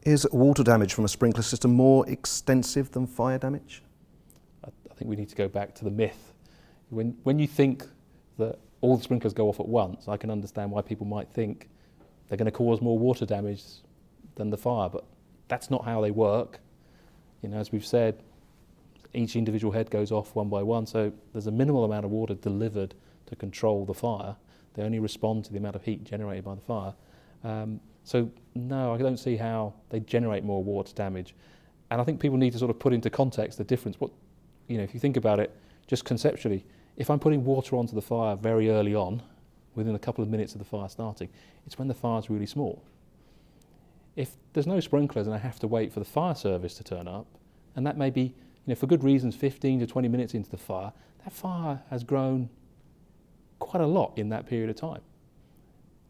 Is water damage from a sprinkler system more extensive than fire damage? I think we need to go back to the myth. When you think that all the sprinklers go off at once, I can understand why people might think they're going to cause more water damage than the fire, but that's not how they work. You know, as we've said, each individual head goes off one by one, so there's a minimal amount of water delivered to control the fire. They only respond to the amount of heat generated by the fire. So no, I don't see how they generate more water damage. And I think people need to sort of put into context the difference. If you think about it, just conceptually, if I'm putting water onto the fire very early on, within a couple of minutes of the fire starting, it's when the fire's really small. If there's no sprinklers and I have to wait for the fire service to turn up, and that may be, for good reasons, 15 to 20 minutes into the fire, that fire has grown quite a lot in that period of time.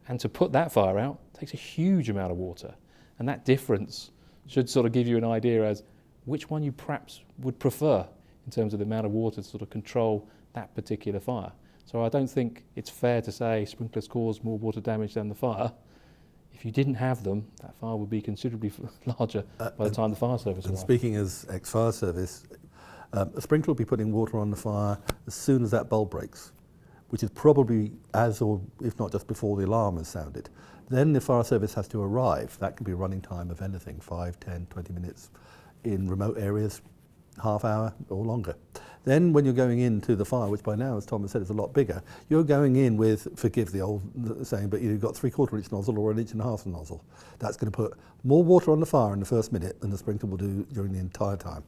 And to put that fire out takes a huge amount of water. And that difference should sort of give you an idea as which one you perhaps would prefer in terms of the amount of water to sort of control that particular fire. So I don't think it's fair to say sprinklers cause more water damage than the fire. If you didn't have them, that fire would be considerably larger by the time the fire service arrives. Speaking as ex-fire service, a sprinkler will be putting water on the fire as soon as that bulb breaks, which is probably as or if not just before the alarm has sounded. Then the fire service has to arrive. That can be a running time of anything, 5, 10, 20 minutes. In remote areas, half hour or longer. Then when you're going into the fire, which by now, as Thomas said, is a lot bigger, you're going in with, forgive the old saying, but you've got 3/4 inch nozzle or 1.5 inch nozzle. That's going to put more water on the fire in the first minute than the sprinkler will do during the entire time.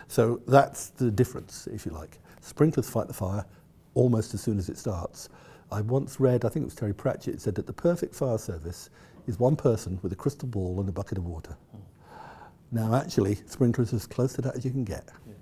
So that's the difference, if you like. Sprinklers fight the fire almost as soon as it starts. I once read, I think it was Terry Pratchett, said that the perfect fire service is one person with a crystal ball and a bucket of water. Now actually, sprinklers are as close to that as you can get. Yeah.